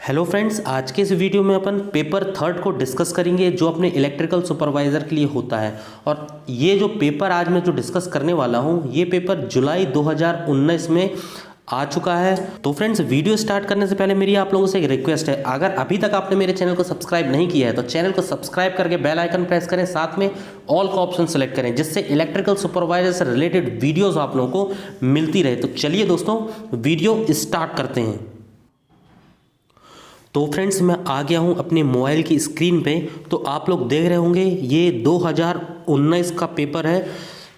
Hello friends, आज के इस वीडियो में अपन पेपर थर्ड को डिस्कस करेंगे जो अपने इलेक्ट्रिकल सुपरवाइज़र के लिए होता है। और ये जो पेपर आज मैं जो डिस्कस करने वाला हूँ ये पेपर जुलाई 2019 में आ चुका है। तो फ्रेंड्स, वीडियो स्टार्ट करने से पहले मेरी आप लोगों से एक रिक्वेस्ट है, अगर अभी तक आपने मेरे चैनल को सब्सक्राइब नहीं किया है तो चैनल को सब्सक्राइब करके बेल आइकन प्रेस करें, साथ में ऑल का ऑप्शन सेलेक्ट करें जिससे इलेक्ट्रिकल सुपरवाइजर से रिलेटेड वीडियोज़ आप लोगों को मिलती रहे। तो चलिए दोस्तों, वीडियो स्टार्ट करते हैं। तो फ्रेंड्स, मैं आ गया हूं अपने मोबाइल की स्क्रीन पे। तो आप लोग देख रहे होंगे ये 2019 का पेपर है,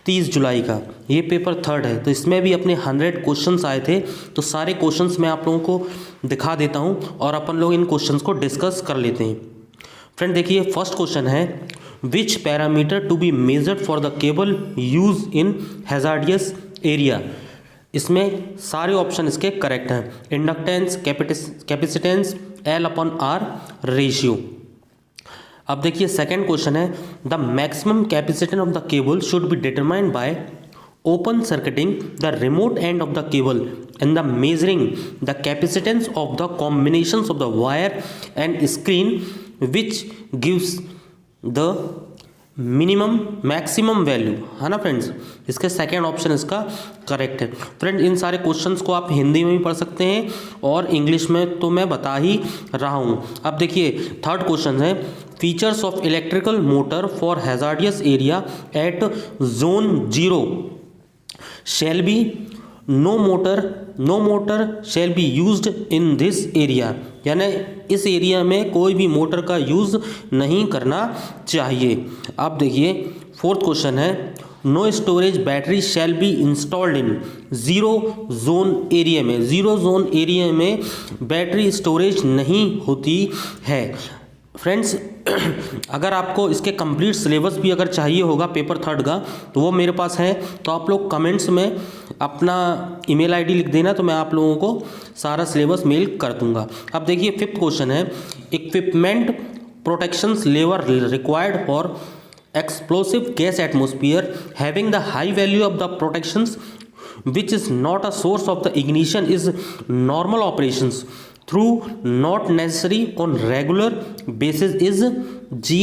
30 जुलाई का। ये पेपर थर्ड है, तो इसमें भी अपने 100 क्वेश्चंस आए थे। तो सारे क्वेश्चंस मैं आप लोगों को दिखा देता हूं और अपन लोग इन क्वेश्चंस को डिस्कस कर लेते हैं। फ्रेंड देखिए, फर्स्ट क्वेश्चन है, which parameter to be measured for the cable use in hazardous area. इसमें सारे ऑप्शन इसके करेक्ट हैं। Inductance, capacitance, L/R ratio. अब देखिए सेकेंड क्वेश्चन है, the maximum capacitance of the cable should be determined by open circuiting the remote end of the cable and the measuring the capacitance of the combinations of the wire and screen which gives the minimum maximum value, है ना friends. इसके second option इसका correct है। Friend, इन सारे questions को आप हिंदी में भी पढ़ सकते हैं और इंग्लिश में तो मैं बता ही रहा हूँ। अब देखिए थर्ड क्वेश्चन है, features of electrical motor for hazardous area at zone 0 shall be no motor shall be used in this area. यानी इस एरिया में कोई भी मोटर का यूज़ नहीं करना चाहिए। अब देखिए फोर्थ क्वेश्चन है, no storage battery shall be installed in zero zone area में। ज़ीरो जोन एरिया में बैटरी स्टोरेज नहीं होती है। फ्रेंड्स, अगर आपको इसके कंप्लीट सिलेबस भी अगर चाहिए होगा पेपर थर्ड का तो वो मेरे पास है, तो आप लोग कमेंट्स में अपना ईमेल आईडी लिख देना, तो मैं आप लोगों को सारा सिलेबस मेल कर दूंगा। अब देखिए फिफ्थ क्वेश्चन है, equipment protections level required for explosive gas atmosphere having the high value of the protections which is not a source of the ignition is normal operations through not necessary on regular basis is G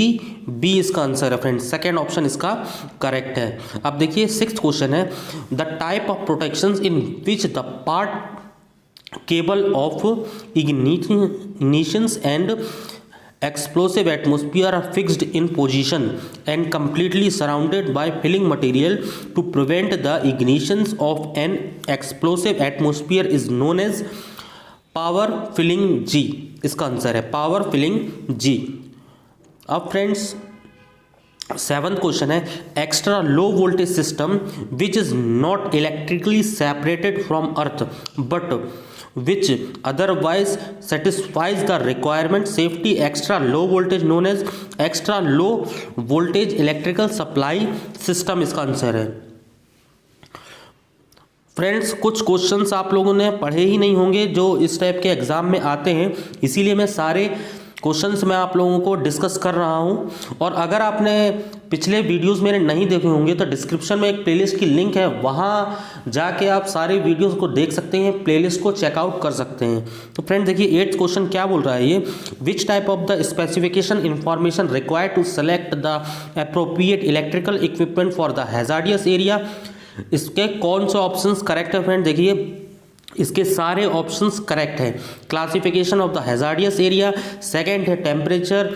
B इसका answer है friends. Second option इसका correct है। अब देखिए sixth question है, the type of protections in which the part cable of ignitions and explosive atmosphere are fixed in position and completely surrounded by filling material to prevent the ignitions of an explosive atmosphere is known as power filling G। इसका answer है power filling G। अब friends seventh question है, extra low voltage system which is not electrically separated from earth but which otherwise satisfies the requirement safety extra low voltage known as extra low voltage electrical supply system। इसका answer है। Friends, कुछ questions आप लोगों ने पढ़े ही नहीं होंगे जो इस टाइप के एग्जाम में आते हैं, इसीलिए मैं सारे क्वेश्चंस मैं आप लोगों को डिस्कस कर रहा हूं। और अगर आपने पिछले वीडियोस मेरे नहीं देखे होंगे तो डिस्क्रिप्शन में एक प्लेलिस्ट की लिंक है, वहां जाके आप सारे वीडियोस को देख सकते हैं, प्लेलिस्ट को चेकआउट कर सकते हैं। तो फ्रेंड देखिए एट्थ क्वेश्चन क्या बोल रहा है ये, which type of the specification information required to select the appropriate electrical equipment for the hazardous area. इसके कौन से ऑप्शंस करेक्ट है फ्रेंड, देखिए इसके सारे ऑप्शंस करेक्ट है। Classification of the hazardous area, second है टेम्परेचर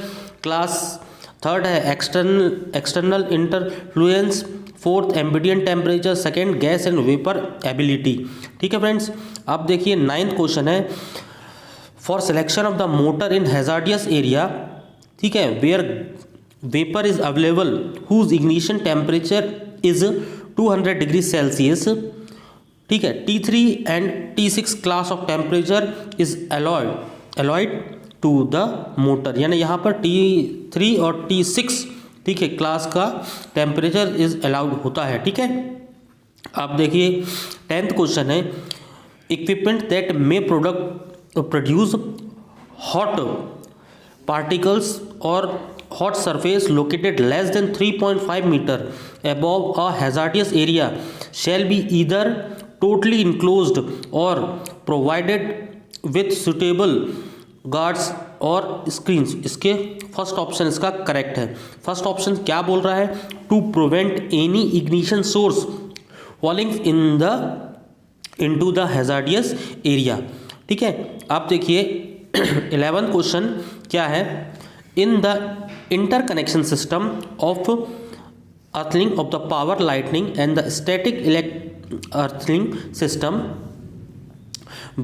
क्लास, थर्ड है external influence, fourth ambient temperature, second gas and vapour ability. ठीक है फ्रेंड्स। अब देखिए नाइन्थ क्वेश्चन है, for selection of the motor in hazardous area, ठीक है, where vapour is available whose ignition temperature is 200 degree Celsius, ठीक है, T3 and T6 class of temperature is allowed to the motor. यानी यहाँ पर T3 और T6, ठीक है, क्लास का टेम्परेचर इज अलाउड होता है। ठीक है। अब देखिए 10th क्वेश्चन है, equipment that may produce hot particles और hot surface located less than 3.5 metre above a hazardous area shall be either totally enclosed or provided with suitable guards और screens, इसके फर्स्ट ऑप्शन इसका correct है। First option क्या बोल रहा है, to prevent any ignition source falling into the hazardous area. ठीक है, आप देखिए 11th क्वेश्चन क्या है, in the interconnection system of earthling of the power lightning and the static earthling system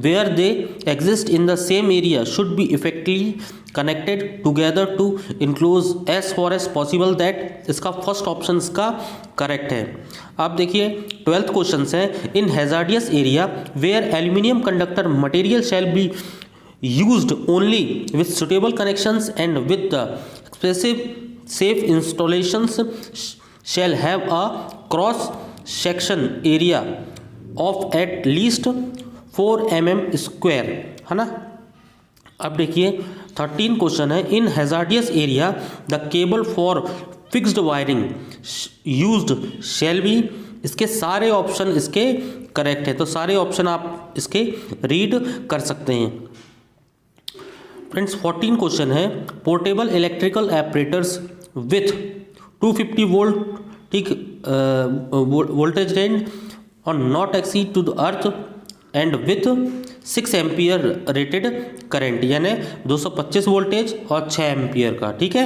where they exist in the same area should be effectively connected together to enclose as far as possible that, इसका first option इसका correct है। आप देखिए 12th question है, in hazardous area where aluminium conductor material shall be used only with suitable connections and with the expressive safe installations shall have a cross section area of at least 4 mm square, है ना। अब देखिए 13 question है, in hazardous area the cable for fixed wiring used shall be, इसके सारे option इसके correct है, तो सारे ऑप्शन आप इसके रीड कर सकते हैं। फ्रेंड्स 14 क्वेश्चन है, portable electrical operators with 250 volt, ठीक, वोल्टेज रेंज और not exceed to the earth and with 6 ampere rated current, यानी 225 वोल्टेज और 6 एम्पियर का। ठीक है,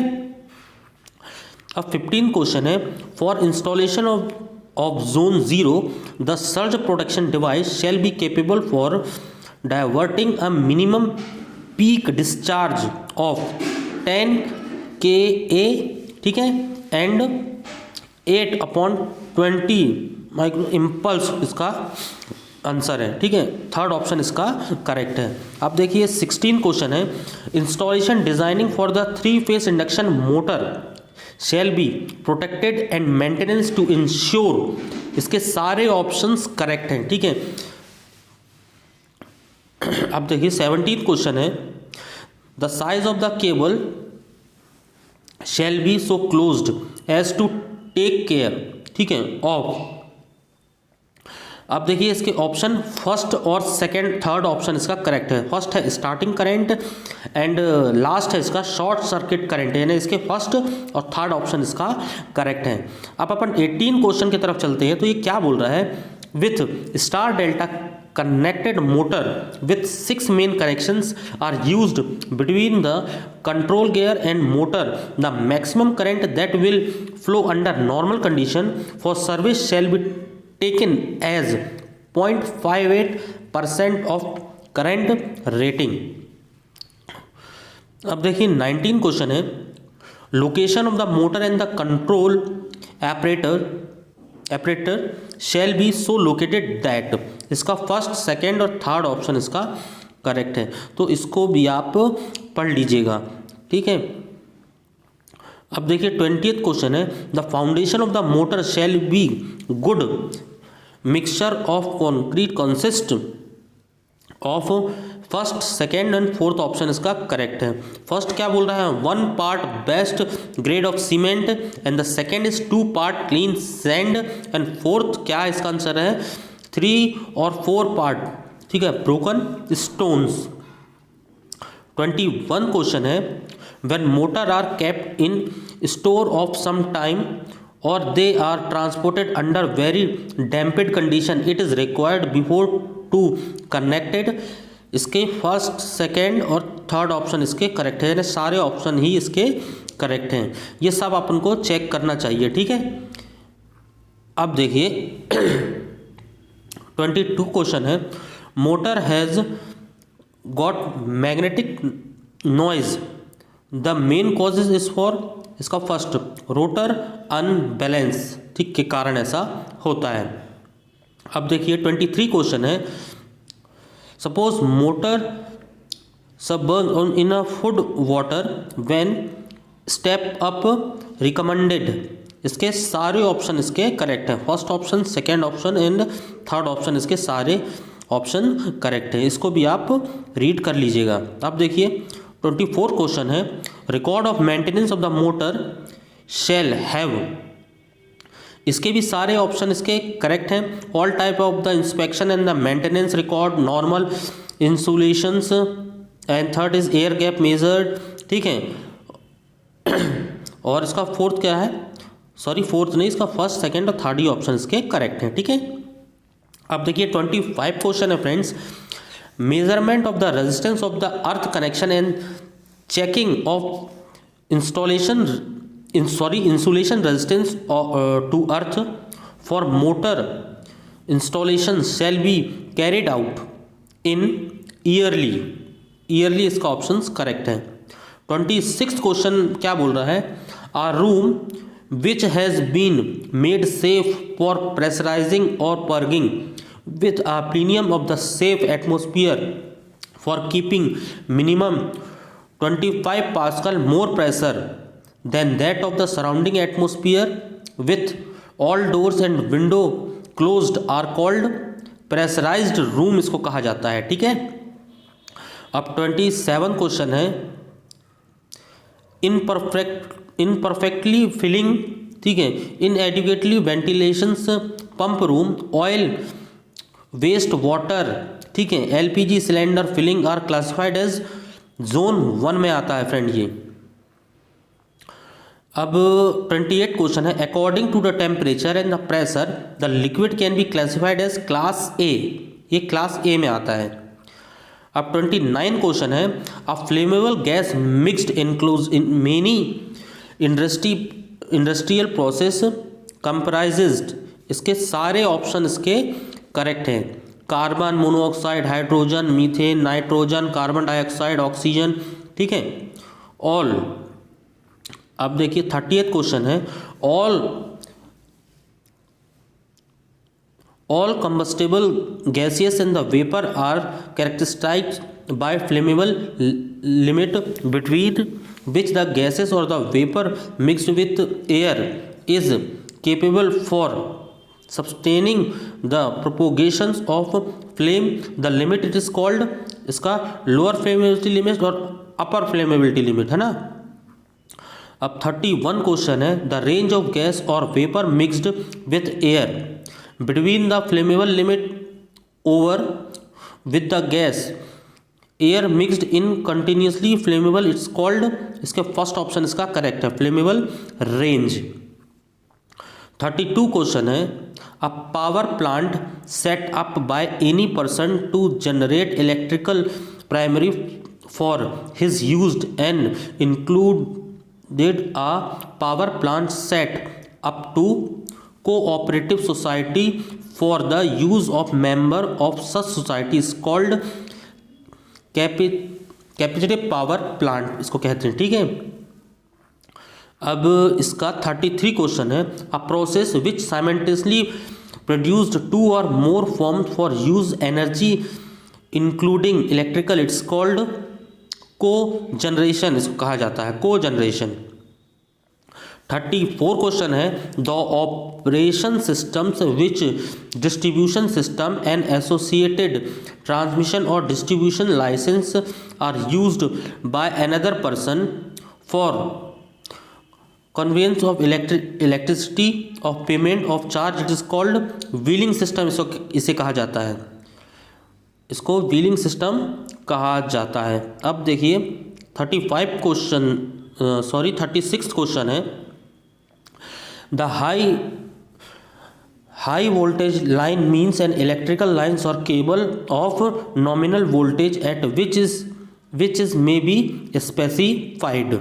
अब 15 क्वेश्चन है, for installation of zone 0 the surge protection device shell be capable for diverting a minimum peak discharge of 10 kA, ठीक है, and 8/20 micro impulse इसका आंसर है। ठीक है, थर्ड ऑप्शन इसका करेक्ट है। अब देखिए 16 क्वेश्चन है, installation designing for the 3 phase induction motor shall be protected and maintenance to ensure, इसके सारे ऑप्शंस करेक्ट हैं। ठीक है, अब देखिए 17th क्वेश्चन है, the size of the cable shall be so closed as to take care, ठीक है, ऑफ। अब देखिए इसके ऑप्शन फर्स्ट और सेकंड, थर्ड ऑप्शन इसका करेक्ट है। फर्स्ट है स्टार्टिंग करंट एंड लास्ट है इसका शॉर्ट सर्किट करंट, यानी इसके फर्स्ट और थर्ड ऑप्शन इसका करेक्ट है। अब अपन 18 क्वेश्चन की तरफ चलते हैं, तो ये क्या बोल रहा है, with star delta connected motor with 6 main connections are used between the control gear and motor, the maximum current that will flow under normal condition for service shall be taken as 0.58% of current rating। अब देखिए 19 question है, location of the motor and the control operator shell be so located that, इसका first second और third option इसका correct है, तो इसको भी आप पढ़ लीजिएगा। ठीक है, अब देखिए 20th क्वेश्चन है, the foundation of the motor shall be good mixture of concrete consist of, first second and fourth option इसका करेक्ट है। फर्स्ट क्या बोल रहा है, 1 part best grade of cement and the second is 2 part clean sand and fourth क्या इसका answer है, 3 और 4 part, ठीक है, ब्रोकन स्टोन्स। 21 क्वेश्चन है, when motor are kept in store of some time और they are transported under very damped condition it is required before to connected, इसके first second और थर्ड ऑप्शन इसके correct है, यानी सारे ऑप्शन ही इसके correct हैं। ये सब अपन को चेक करना चाहिए। ठीक है, अब देखिए 22 क्वेश्चन है, motor has got magnetic noise, the main causes is for, इसका फर्स्ट रोटर अनबैलेंस, ठीक, के कारण ऐसा होता है। अब देखिए 23 क्वेश्चन है, suppose motor submerged on in a food water when step up recommended, इसके सारे ऑप्शन इसके करेक्ट हैं। First option, second option and third option इसके सारे ऑप्शन करेक्ट है, इसको भी आप रीड कर लीजिएगा। अब देखिए 24 क्वेश्चन है, record of maintenance of the motor shall have, इसके भी सारे ऑप्शन इसके करेक्ट हैं। All type of the inspection and the maintenance record, normal insulations, and third is air gap measured, ठीक है। और इसका फोर्थ क्या है, सॉरी फोर्थ नहीं, इसका फर्स्ट सेकंड और थर्ड ही ऑप्शन इसके करेक्ट है, ठीक है। अब देखिए 25 क्वेश्चन है friends. Measurement of the resistance of the earth connection and checking of insulation resistance to earth for motor installation shall be carried out in yearly इसका ऑप्शन करेक्ट है। 26 क्वेश्चन क्या बोल रहा है, a room which has been made safe for pressurizing और purging with a premium of the safe atmosphere for keeping minimum 25 pascal more pressure than that of the surrounding atmosphere with all doors and window closed are called pressurized room, इसको कहा जाता है, ठीक है। अब 27 question है, इनपरफेक्टली filling, ठीक है, inadequately ventilations pump room, oil waste water, ठीक है, LPG cylinder filling are classified as zone 1 में आता है फ्रेंड ये। अब 28 क्वेश्चन है, according to the temperature and the pressure the liquid can be classified as class A, ये class ए में आता है। अब 29 क्वेश्चन है, a flammable gas mixed includes in many industrial process comprised, इसके सारे ऑप्शन इसके करेक्ट है। Carbon monoxide, hydrogen, methane, nitrogen, carbon dioxide, oxygen, ठीक है, ऑल। अब देखिए 30th क्वेश्चन है, all combustible gases in the vapour are characterized by flammable limit between which the gases और the vapour mixed with air is capable for sustaining the propagations of flame, the limit it is called, इसका lower flammability limit और अपर flammability limit है ना। अब 31 question है, the range of gas और vapour mixed with air between the flammable limit over with the gas air mixed in continuously flammable, it's called, इसके first option इसका correct है, flammable range. 32 question है, a power plant set up by any person to generate electrical primary for his used and included a power plant set up to cooperative society for the use of member of such society is called capacity power plant, इसको कहते हैं, ठीक है। अब इसका 33 question है, a process which simultaneously produced 2 और more form for use energy including electrical, it's called cogeneration, इसको कहा जाता है को जनरेशन। 34 क्वेश्चन है, the operation systems which distribution system and associated transmission और distribution licence are used by another person for conveyance of electricity of payment of charge, it is called wheeling system, इसे कहा जाता है, इसको wheeling system कहा जाता है। अब देखिए 36 क्वेश्चन है, the high voltage line means an electrical lines और cable of nominal voltage at which is may be specified.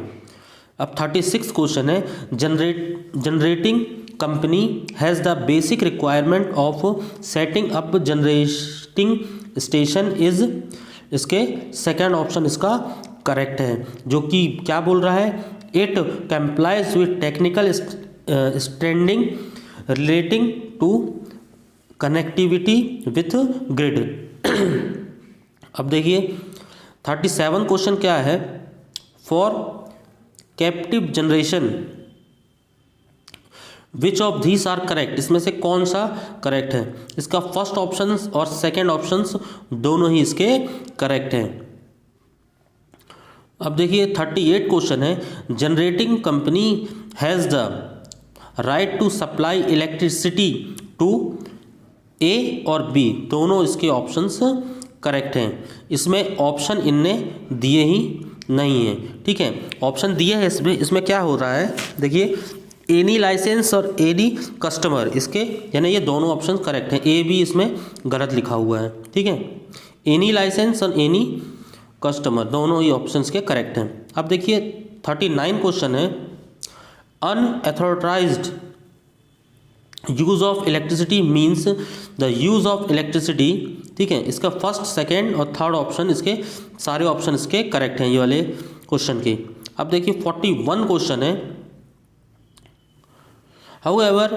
अब 36 क्वेश्चन है, generating company has the basic requirement of setting up generating station is, इसके second option इसका correct है, जो कि क्या बोल रहा है, it complies with technical standing relating to connectivity with grid. अब देखिए 37 क्वेश्चन क्या है, for captive generation which of these are correct, इसमें से कौन सा करेक्ट है, इसका फर्स्ट ऑप्शन और सेकंड ऑप्शन दोनों ही इसके करेक्ट हैं। अब देखिए 38 क्वेश्चन है, generating company has the right to supply electricity to A और बी, दोनों इसके ऑप्शंस करेक्ट हैं। इसमें ऑप्शन इनने दिए ही नहीं है, ठीक है। ऑप्शन दिए हैं इसमें क्या हो रहा है देखिए, एनी लाइसेंस और एनी कस्टमर, इसके यानी ये दोनों ऑप्शन करेक्ट हैं, ए बी इसमें गलत लिखा हुआ है, ठीक है। एनी लाइसेंस और एनी कस्टमर दोनों ही ऑप्शंस के करेक्ट हैं। अब देखिए 39 क्वेश्चन है, unauthorised use of electricity means the use of electricity, ठीक है। इसका फर्स्ट, सेकेंड और थर्ड ऑप्शन, इसके सारे ऑप्शन इसके करेक्ट हैं ये वाले क्वेश्चन के। अब देखिए 41 क्वेश्चन है, However,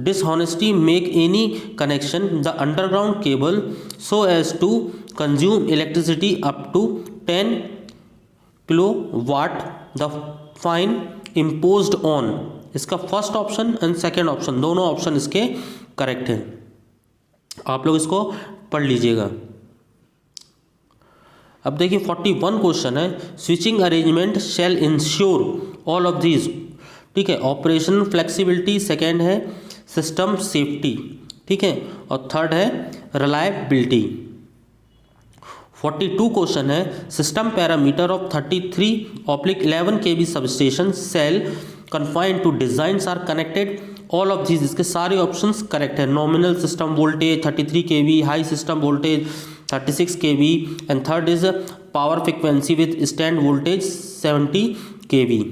dishonesty make any connection the underground cable so as to consume electricity up to 10 kilowatt. The fine imposed on, इसका first option and second option दोनों ऑप्शन इसके करेक्ट हैं। आप लोग इसको पढ़ लीजिएगा। अब देखिए 41 क्वेश्चन है, switching arrangement shall ensure all of these, ठीक है। ऑपरेशनल फ्लेक्सिबिलिटी सेकेंड है, सिस्टम सेफ्टी, ठीक है, और थर्ड है रिलायबिलिटी। 42 क्वेश्चन है, system parameter of 33/11 kV substation shall confined to designs are connected all of these, इसके सारे ऑप्शंस करेक्ट है। Nominal system voltage 33 kV, high system voltage 36 kV and third is power frequency withstand voltage 70 kV।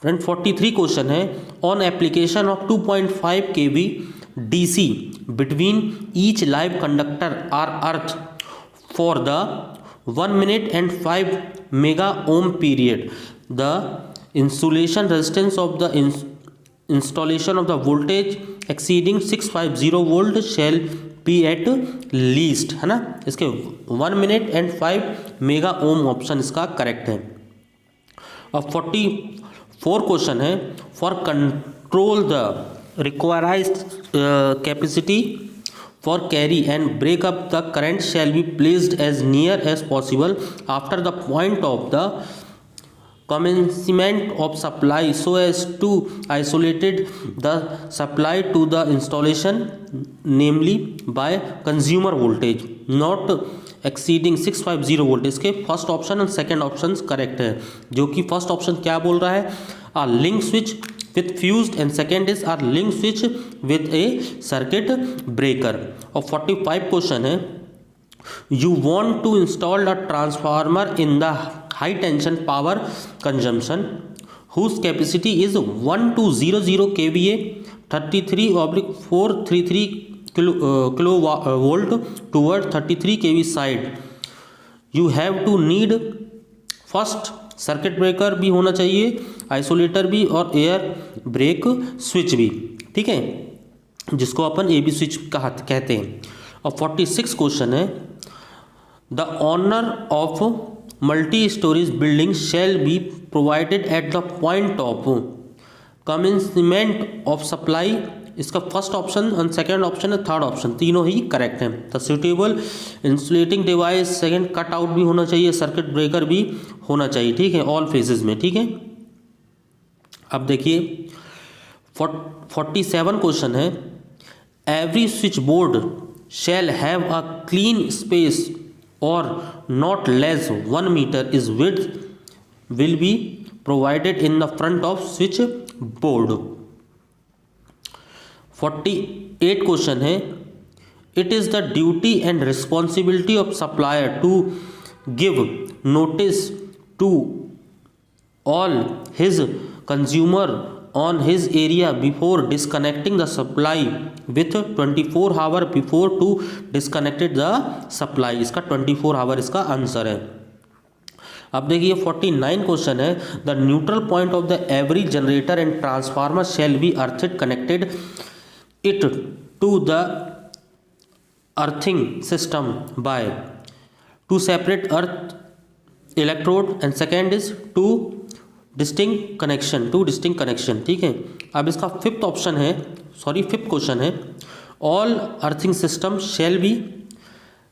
Friend 43 question है, on application of 2.5 kV DC between each live conductor or earth for the 1 minute and 5 mega ohm period, the insulation resistance of the installation of the voltage exceeding 650 volt shall be at least, है ना। इसके 1 minute and 5 mega ohm option इसका correct है। अब 44 question है, for control the required capacity for carry and break up the current shall be placed as near as possible after the point of the commencement of supply so as to isolated the supply to the installation, namely by consumer voltage not exceeding 650 volt। इसके first option and second option correct है, जो कि first option क्या बोल रहा है, a link switch with fused and second is are link switch with a circuit breaker. और 45 question है, you want to install a transformer in the high tension power consumption whose capacity is 1200 kVA 33/433 kilovolt toward 33 kV side। you have to need first circuit breaker भी होना चाहिए, isolator भी और air brake switch भी, ठीक है, जिसको अपन A B switch कहते हैं। और 46 क्वेश्चन है, the owner of multi storage building shall be provided at the point of commencement of supply, इसका first option and second option है, थर्ड ऑप्शन तीनों ही करेक्ट हैं। The suitable insulating device second, cut out भी होना चाहिए, circuit breaker भी होना चाहिए, ठीक है, ऑल फेजेस में, ठीक है। अब देखिए 47 क्वेश्चन है, every switch board shall have a clean space or not less 1 meter is width will be provided in the front of switch board। 48 question है, it is the duty and responsibility of supplier to give notice to all his consumer on his area before disconnecting the supply with 24 hour before to disconnected the supply, इसका 24 hour इसका answer है। अब देखिए 49 question है, the neutral point of the every generator and transformer shall be earthed connected it to the earthing system by two separate earth electrode and second is two distinct connection, ठीक है। अब इसका fifth question है, all earthing system shall be,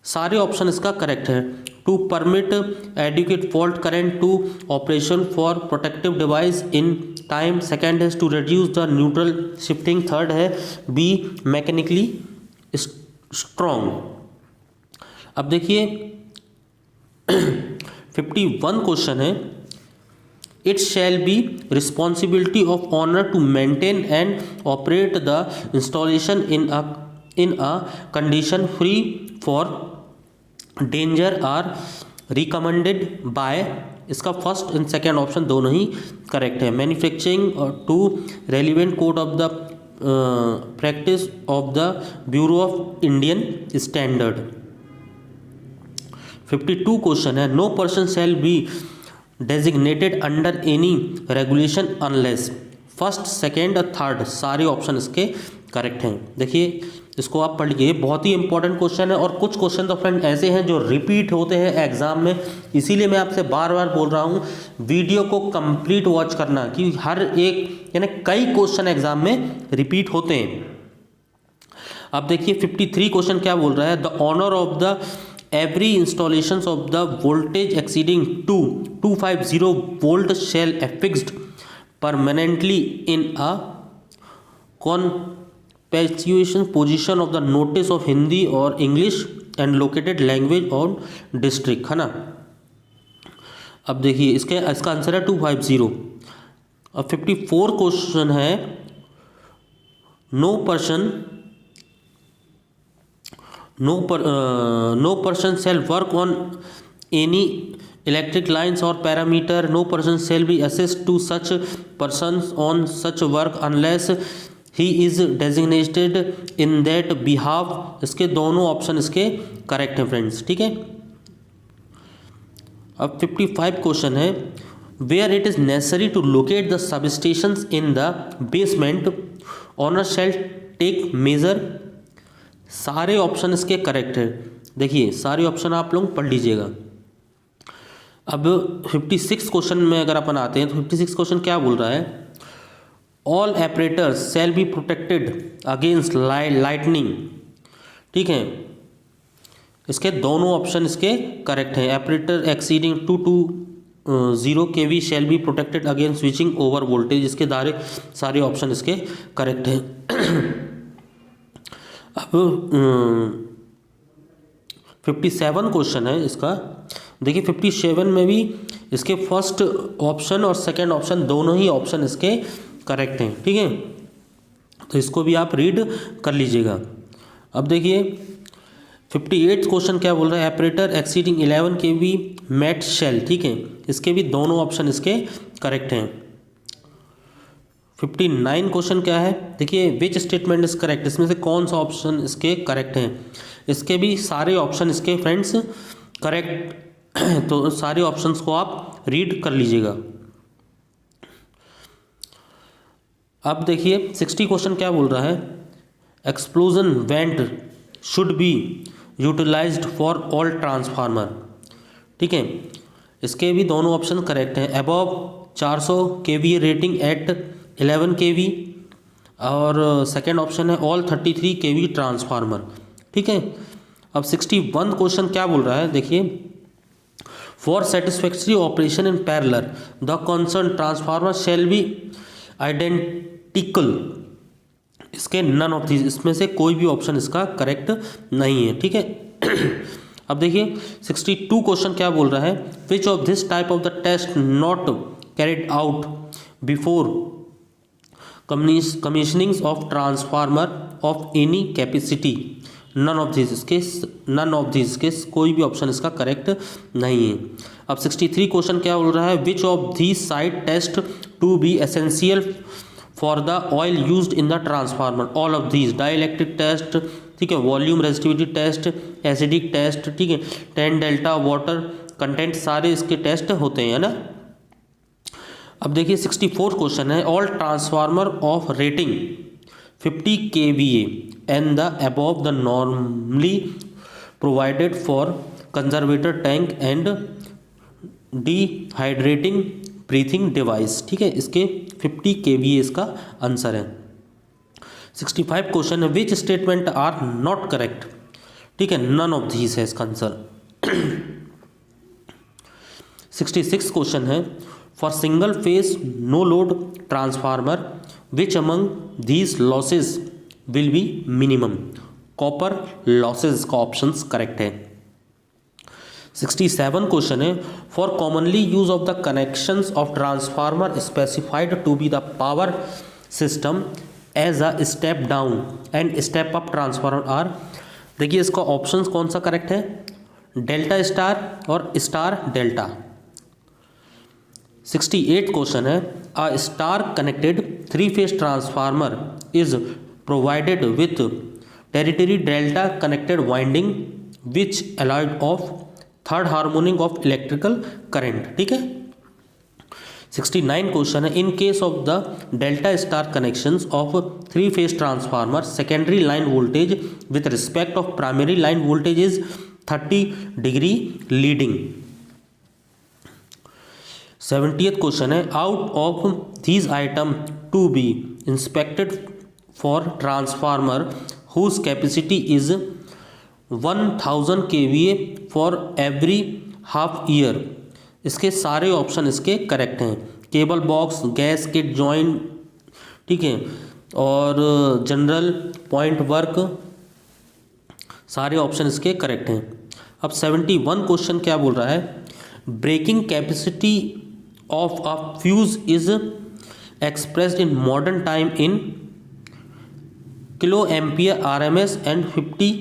सारे option इसका correct है, to permit adequate fault current to operation for protective device in time, second है to reduce the neutral shifting, third है बी मैकेनिकली स्ट्रॉन्ग। अब देखिए 51 question है, it shall be responsibility of owner to maintain and operate the installation in a condition free for danger are recommended by, इसका first and second option दोनों ही correct है। Manufacturing to relevant code of the practice of the bureau of Indian standard. 52 question है, no person shall be designated under any regulation unless, first second और third सारे option इसके correct हैं। देखिए इसको आप पढ़ लीजिए, बहुत ही इंपॉर्टेंट क्वेश्चन है और कुछ क्वेश्चन तो फ्रेंड ऐसे हैं जो रिपीट होते हैं एग्जाम में, इसीलिए मैं आपसे बार बार बोल रहा हूँ वीडियो को कंप्लीट वॉच करना, कि हर एक यानी कई क्वेश्चन एग्जाम में रिपीट होते हैं। अब देखिए 53 क्वेश्चन क्या बोल रहा है, the owner of the every installation of the voltage exceeding 250 volt shall fixed permanently in a perpetuation position of the notice of Hindi or English and located language or district, है ना। अब देखिए इसका answer है 250। अब 54 question है, no person shall work on any electric lines और parameter, no person shall be assist to such persons on such work unless he is designated in that behalf, इसके दोनों ऑप्शन इसके करेक्ट हैं friends, ठीक है। अब 55 question है, where it is necessary to locate the substations in the basement owner shall take measure, सारे option इसके करेक्ट है। देखिए सारे ऑप्शन आप लोग पढ़ लीजिएगा। अब 56 क्वेश्चन में अगर अपन आते हैं तो 56 क्वेश्चन क्या बोल रहा है, all operators shell be protected against lightning, ठीक है। इसके दोनों ऑप्शन इसके करेक्ट हैं। Operator exceeding 220 kV shell be protected against switching over voltage, इसके दायरे सारे ऑप्शन इसके करेक्ट हैं। अब 57 क्वेश्चन है इसका, देखिए 57 में भी इसके फर्स्ट ऑप्शन और सेकंड ऑप्शन दोनों ही ऑप्शन इसके करेक्ट हैं, ठीक है। तो इसको भी आप रीड कर लीजिएगा। अब देखिए 58 क्वेश्चन क्या बोल रहा है, operator exceeding 11 kV mat shall, ठीक है। इसके भी दोनों ऑप्शन इसके करेक्ट हैं। 59 क्वेश्चन क्या है, देखिए विच स्टेटमेंट इज करेक्ट, इसमें से कौन सा ऑप्शन इसके करेक्ट हैं। इसके भी सारे ऑप्शन इसके फ्रेंड्स करेक्ट, तो सारे ऑप्शंस को आप रीड कर लीजिएगा। अब देखिए 60 क्वेश्चन क्या बोल रहा है, explosion vent should be utilised for all transformer, ठीक है। इसके भी दोनों ऑप्शन करेक्ट हैं। Above 400 kVA rating at 11 kV, और सेकेंड ऑप्शन है ऑल 33 kV ट्रांसफार्मर, ठीक है। अब 61 क्वेश्चन क्या बोल रहा है, देखिए for satisfactory operation in parallel the concern transformer shall be identical, इसके नन ऑफ दीज, इसमें से कोई भी ऑप्शन इसका करेक्ट नहीं है, ठीक है। अब देखिए 62 क्वेश्चन क्या बोल रहा है, which of this type of the test not carried out before commissioning of transformer of any capacity, none of this के कोई भी ऑप्शन इसका करेक्ट नहीं है। अब 63 क्वेश्चन क्या बोल रहा है, which of these side test to be essential for the oil used in the transformer, all of these, dielectric test, ठीक है, volume resistivity test, acidic test, ठीक है, 10 डेल्टा वाटर कंटेंट, सारे इसके टेस्ट होते हैं, है ना। अब देखिए 64 क्वेश्चन है, all transformer of rating 50 kVA and the above the normally provided for conservator tank and dehydrating breathing device, ठीक है। इसके 50 kVA इसका आंसर है। 65 क्वेश्चन है, which statement are not correct, ठीक है, नन ऑफ दीज है इसका आंसर। 66 क्वेश्चन है, for single phase no load transformer which among these losses will be minimum, copper losses का ऑप्शन करेक्ट है। 67 क्वेश्चन है, for commonly use of the connections of transformer specified to be the power system as a step down and step up transformer are. देखिए इसका options कौन सा correct है, delta star और star delta. 68 question है, a star connected 3-phase transformer is provided with territory delta connected winding which allowed of third harmonic of electrical current. ठीक है। 69 question है, in case of the delta star connections of 3-phase transformer secondary line voltage with respect of primary line voltage is 30 degree leading. 70th question है, out of these item to be inspected for transformer whose capacity is 1000 kVA for every half year. इसके सारे option इसके correct हैं। Cable box, gas kit joint, ठीक है, और general point work, सारे option इसके करेक्ट हैं। अब 71 क्वेश्चन क्या बोल रहा है, breaking capacity of a fuse is expressed in modern time in kilo ampere RMS and 50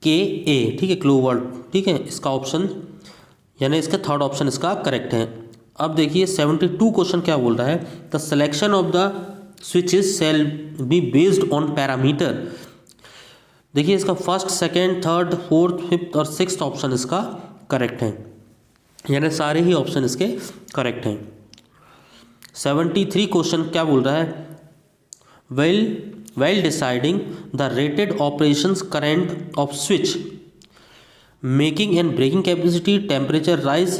kA। ठीक है, किलो वाट। ठीक है, इसका ऑप्शन यानी इसका थर्ड ऑप्शन इसका करेक्ट है। अब देखिए 72 क्वेश्चन क्या बोल रहा है, the selection of the switches shall be based on parameter. देखिए इसका first, second, third, fourth, fifth और सिक्स्थ ऑप्शन इसका करेक्ट है, यानी सारे ही ऑप्शन इसके करेक्ट हैं। 73 क्वेश्चन क्या बोल रहा है, while deciding the rated operations current of switch making and breaking capacity temperature rise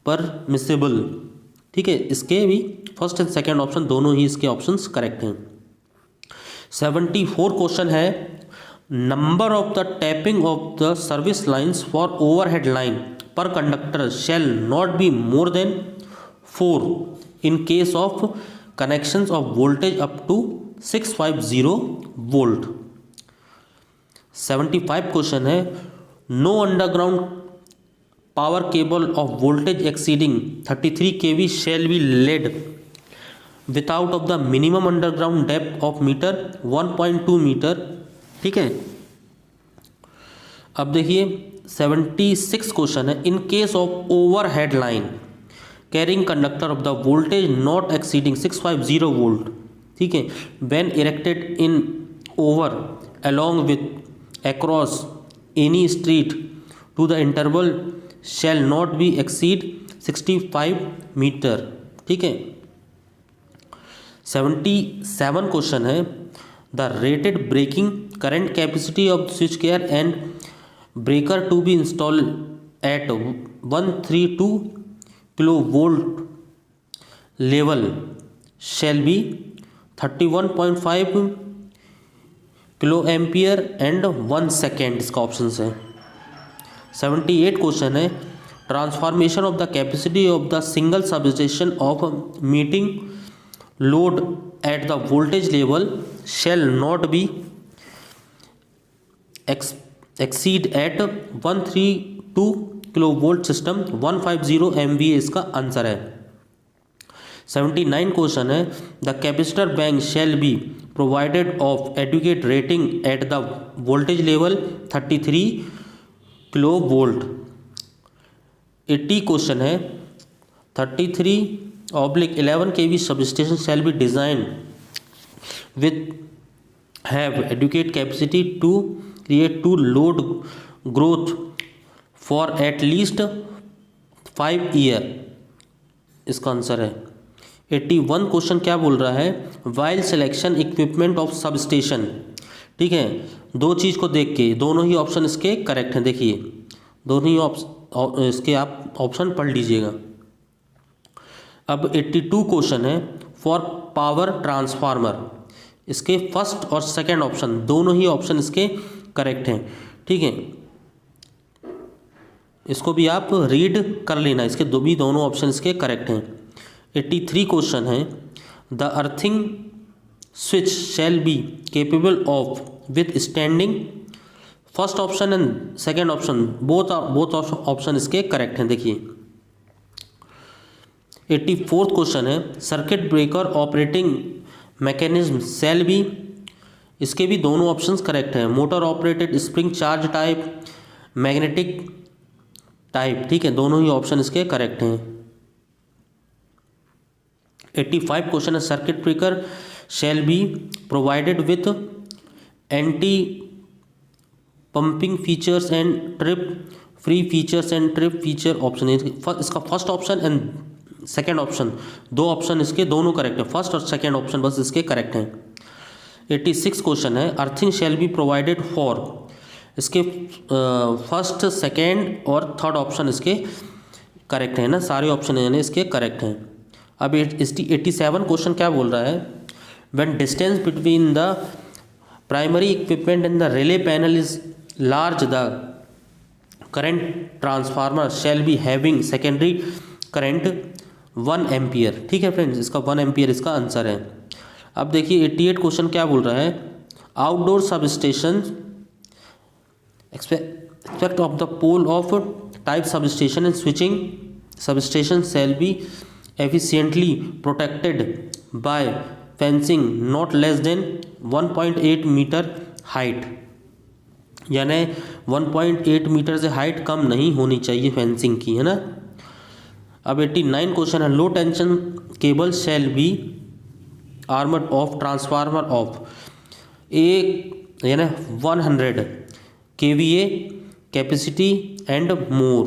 permissible। ठीक है, इसके भी फर्स्ट एंड सेकेंड ऑप्शन दोनों ही इसके ऑप्शंस करेक्ट हैं। 74 क्वेश्चन है, number of the tapping of the service lines for overhead line per conductor shall not be more than 4 in case of connections of voltage up to 650 volt। 75 question है, no underground power cable of voltage exceeding 33 kV shall be laid without of the minimum underground depth of meter 1.2 metre. ठीक है। अब देखिए 76 question है, in case of overhead line carrying conductor of the voltage not exceeding 650 volt, ठीक है, when erected in over along with across any street to the interval shall not be exceed 65 metre. ठीक है। 77 question है, the rated breaking current capacity of switch gear and breaker to be install at 132 kilo volt level shall be 31.5 kilo ampere and 1 second. इसका option है। 78 question है, transformation of the capacity of the single substation of meeting load at the voltage level shall not be exceed at 132 kilo volt system 150 MVA इसका answer है। 79 question है, the capacitor bank shall be provided of adequate rating at the voltage level 33 kilo volt. 80 question है, 33/11 kV substation shall be design with have adequate capacity to create to load growth for at least 5 year. इसका answer है। 81 question क्या बोल रहा है, while selection equipment of substation. ठीक है, दो चीज़ को देख के दोनों ही ऑप्शन इसके करेक्ट हैं। देखिए दोनों ही इसके आप ऑप्शन पढ़ लीजिएगा। अब 82 क्वेश्चन है, फॉर पावर ट्रांसफार्मर। इसके फर्स्ट और सेकंड ऑप्शन दोनों ही ऑप्शन इसके करेक्ट हैं। ठीक है, इसको भी आप रीड कर लेना, इसके दोनों ऑप्शन इसके करेक्ट हैं। 83 क्वेश्चन है, the earthing switch shall be capable of withstanding first option and second option both option इसके करेक्ट हैं। देखिए 84th क्वेश्चन है circuit breaker operating mechanism shall be, इसके भी दोनों ऑप्शंस करेक्ट हैं। Motor operated spring charge type, magnetic type, ठीक है, दोनों ही ऑप्शन इसके करेक्ट हैं। 85 क्वेश्चन है circuit breaker shell be provided with anti pumping features and trip free features and trip feature option है इसका first option and second option, दो option इसके दोनों करेक्ट है, फर्स्ट और सेकेंड ऑप्शन बस इसके करेक्ट हैं। 86 क्वेश्चन है earthing shell be provided for, इसके फर्स्ट सेकेंड और थर्ड ऑप्शन इसके करेक्ट है ना, सारे ऑप्शन यानी इसके करेक्ट हैं। अब 87 क्वेश्चन क्या बोल रहा है, when distance between the primary equipment and the relay panel is large the current transformer shall be having secondary current 1 ampere, ठीक है फ्रेंड्स, इसका 1 एम्पियर इसका आंसर है। अब देखिए 88 क्वेश्चन क्या बोल रहा है, outdoor substation expect of the pole of type substation and switching substation shall be efficiently protected by fencing not less than 1.8 metre height, यानी 1.8 मीटर से हाइट कम नहीं होनी चाहिए फेंसिंग की, है ना। अब 89 क्वेश्चन है low tension cable shall be armoured of transformer of एक यानी 100 kVA capacity and more.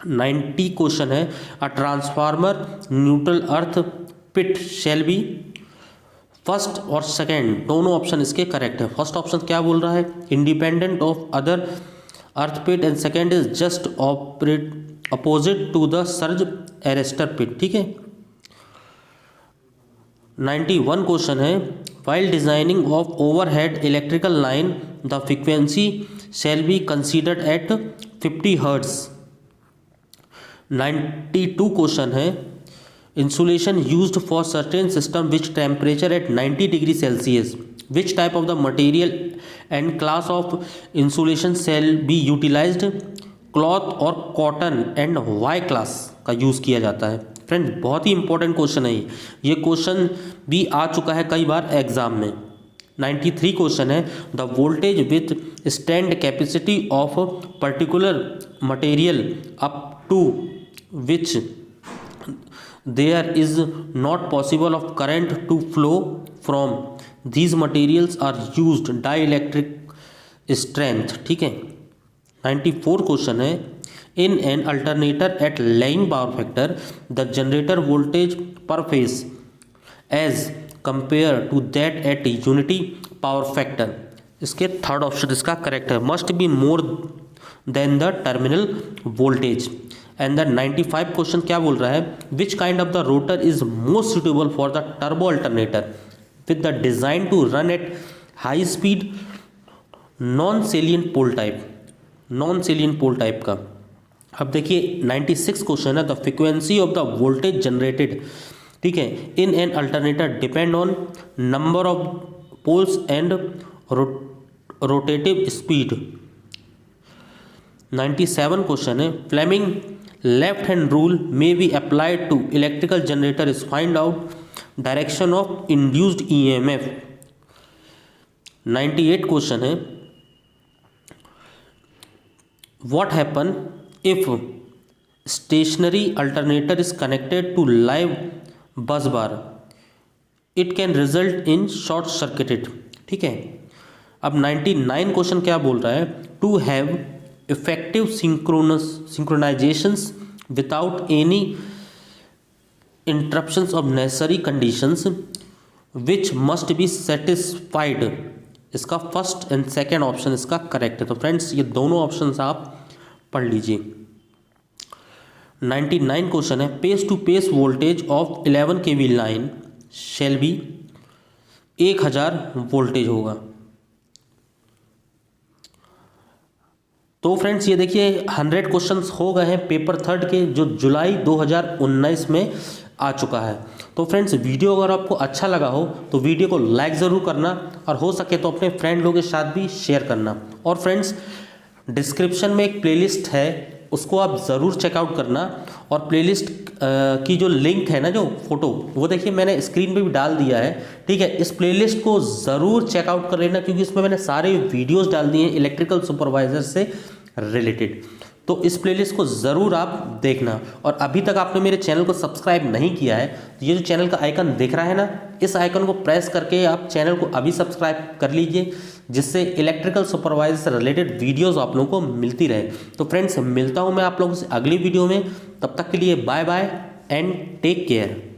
90 question है a transformer neutral earth pit shall be, first और सेकेंड दोनों ऑप्शन इसके करेक्ट है। फर्स्ट ऑप्शन क्या बोल रहा है, independent of other earth pit and second is just opposite to the surge arrester pit, ठीक है। 91 क्वेश्चन है while designing of overhead electrical line the frequency shall be considered at 50 hertz. 92 question है insulation used for certain system which temperature at 90 degree celsius, which type of the material and class of insulation shall be utilized, cloth और cotton and Y class का use किया जाता है। Friend बहुत ही important question है ये question भी आ चुका है कई बार एग्जाम में। 93 क्वेश्चन है the voltage withstand capacity of particular material up to which there is not possible of current to flow from these materials are used dielectric strength, ठीक है। 94 क्वेश्चन है in an alternator at lagging power factor the generator voltage per phase as compared to that at unity power factor, इसके third option इसका correct है, must be more than the terminal voltage। And the 95 question क्या बोल रहा है, which kind of the rotor is most suitable for the turbo alternator with the design to run at high speed non salient pole type, non salient pole type का। अब देखिए 96 question है the frequency of the voltage generated, ठीक है, in an alternator depend on number of poles and rotative speed. 97 question है Fleming left hand rule may be applied to electrical generator is find out direction of induced EMF। 98 question है what happen if stationary alternator is connected to live bus bar, it can result in short circuited, ठीक है। अब 99 question क्या बोल रहा है, to have effective synchronizations without any interruptions of necessary conditions which must be satisfied, इसका first and second option इसका correct है। तो फ्रेंड्स ये दोनों ऑप्शंस आप पढ़ लीजिए। 99 क्वेश्चन है phase to phase voltage of 11 kV line shall be 1000 voltage होगा। तो फ्रेंड्स ये देखिए 100 क्वेश्चंस हो गए हैं पेपर थर्ड के जो जुलाई 2019 में आ चुका है। तो फ्रेंड्स वीडियो अगर आपको अच्छा लगा हो तो वीडियो को लाइक ज़रूर करना और हो सके तो अपने फ्रेंड लोगों के साथ भी शेयर करना। और फ्रेंड्स डिस्क्रिप्शन में एक प्लेलिस्ट है, उसको आप ज़रूर चेकआउट करना। और प्लेलिस्ट की जो लिंक है ना, जो फोटो, वो देखिए मैंने स्क्रीन पे भी डाल दिया है, ठीक है। इस प्लेलिस्ट को ज़रूर चेकआउट कर लेना क्योंकि इसमें मैंने सारे वीडियोस डाल दिए हैं इलेक्ट्रिकल सुपरवाइज़र से रिलेटेड। तो इस प्लेलिस्ट को ज़रूर आप देखना। और अभी तक आपने मेरे चैनल को सब्सक्राइब नहीं किया है तो ये जो चैनल का आइकन दिख रहा है ना, इस आइकन को प्रेस करके आप चैनल को अभी सब्सक्राइब कर लीजिए, जिससे इलेक्ट्रिकल सुपरवाइजर से रिलेटेड वीडियोस आप लोगों को मिलती रहे। तो फ्रेंड्स मिलता हूँ मैं आप लोगों से अगली वीडियो में, तब तक के लिए bye bye and take care.